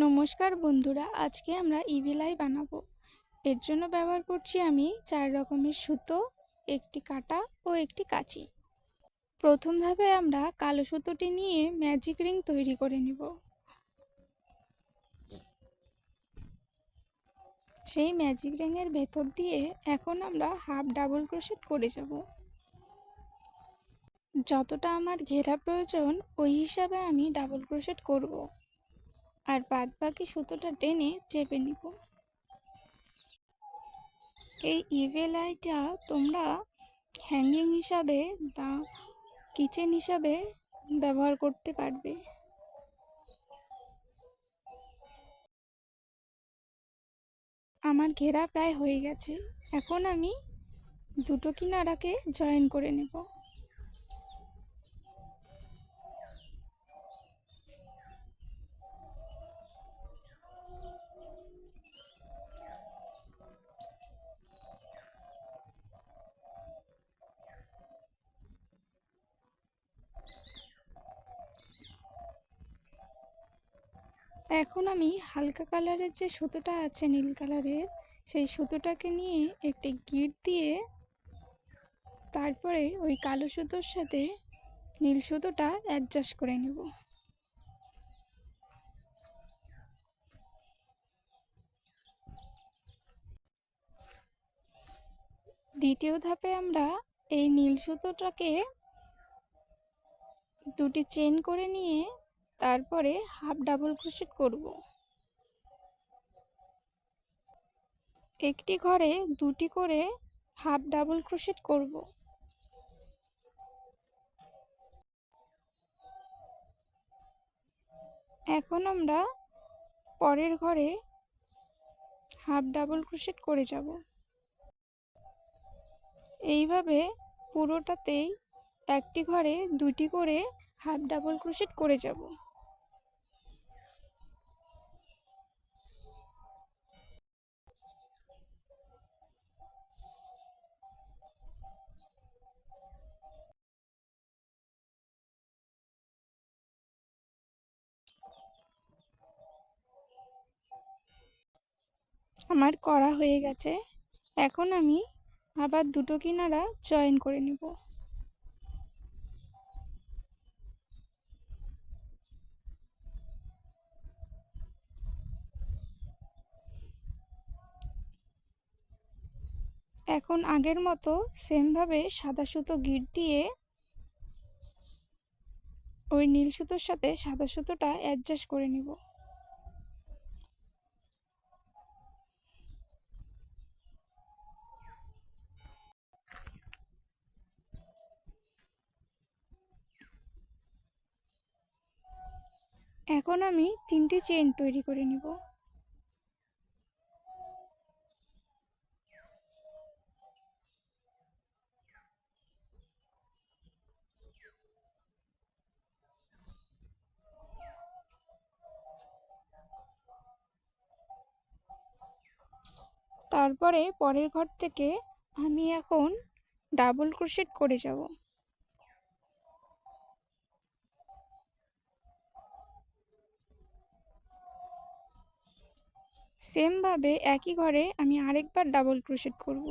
নমস্কার বন্ধুরা, আজকে আমরা ইভিলাই বানাবো। এর জন্য ব্যবহার করছি আমি 4 রকমের সুতো, একটি কাঁটা ও একটি কাঁচি। প্রথম ধাপে আমরা কালো সুতোটি নিয়ে ম্যাজিক রিং তৈরি করে নিব। সেই ম্যাজিক রিংয়ের ভেতর দিয়ে এখন আমরা হাফ ডাবল ক্রোশেট করে যাব। যতটা আমার ঘেরা প্রয়োজন ওই হিসাবে আমি ডাবল ক্রোশেট করব, আর বাদ বাকি সুতোটা টেনে চেপে নিব। এই ইভিলাইটা তোমরা হ্যাঙ্গিং হিসাবে বা কিচেন হিসাবে ব্যবহার করতে পারবে। আমার ঘেরা প্রায় হয়ে গেছে, এখন আমি দুটো কিনারাকে জয়েন করে নেব। এখন আমি হালকা কালারের যে সুতোটা আছে নীল কালারের, সেই সুতোটাকে নিয়ে একটি গিট দিয়ে তারপরে ওই কালো সুতোর সাথে নীল সুতোটা অ্যাডজাস্ট করে নেব। দ্বিতীয় ধাপে আমরা এই নীল সুতোটাকে দুটি চেন করে নিয়ে তারপরে হাফ ডাবল ক্রোশেট করব। একটি ঘরে দুটি করে হাফ ডাবল ক্রোশেট করব। এখন আমরা পরের ঘরে হাফ ডাবল ক্রোশেট করে যাব। এইভাবে পুরোটাতেই একটি ঘরে দুটি করে হাফ ডাবল ক্রোশেট করে যাব। আমার করা হয়ে গেছে, এখন আমি আবার দুটো কিনারা জয়েন করে নেব। এখন আগের মতো সেমভাবে সাদা সুতো গিট দিয়ে ওই নীল সুতোর সাথে সাদা সুতোটা অ্যাডজাস্ট করে নিব। এখন আমি 3টি চেইন তৈরি করে নিব। তারপরে পরের ঘর থেকে আমি এখন ডাবল ক্রোশেট করে যাব। সেমভাবে একই ঘরে আমি আরেকবার ডাবল ক্রোশেট করব।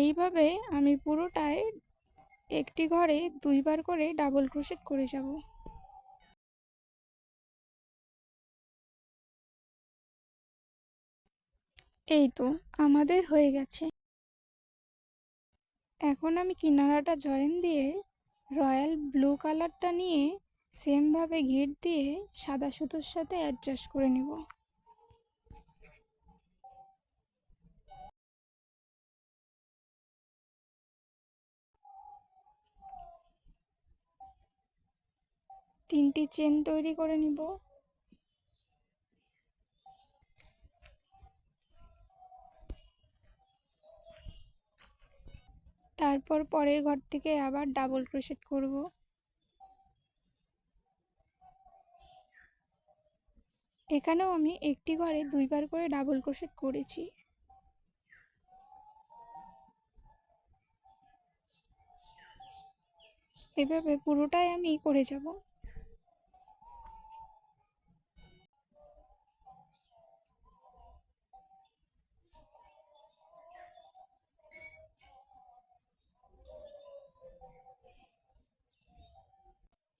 এইভাবে আমি পুরোটায় একটি ঘরে দুইবার করে ডাবল ক্রোশেট করে যাব। এই তো আমাদের হয়ে গেছে। এখন আমি কিনারাটা জয়েন দিয়ে রয়্যাল ব্লু কালারটা নিয়ে সেমভাবে ঘিট দিয়ে সাদা সুতোর সাথে অ্যাডজাস্ট করে নেব। তিনটি চেন তৈরি করে নিব। তারপর পরের ঘর থেকে আবার ডাবল ক্রোশেট করব। এখানেও আমি একটি ঘরে দুইবার করে ডাবল ক্রোশেট করেছি। এভাবে পুরোটাই আমি করে যাব।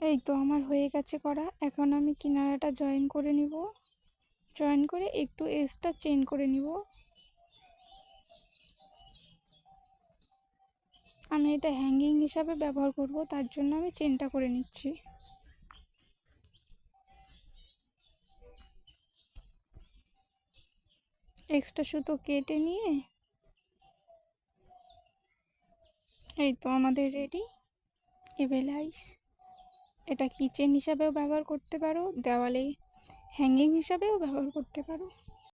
এই তো আমার হয়ে গেছে করা। এখন আমি কিনারাটা জয়েন করে নিব, জয়েন করে একটু এজটা চেন করে নিব। আমি এটা হ্যাঙ্গিং হিসাবে ব্যবহার করব, তার জন্য আমি চেনটা করে নিচ্ছি। এক্সট্রা সুতো কেটে নিয়ে এই তো আমাদের রেডি ইভেলাইস। এটা কিচেন হিসাবেও ব্যবহার করতে পারো, দেওয়ালে হ্যাঙ্গিং হিসাবেও ব্যবহার করতে পারো।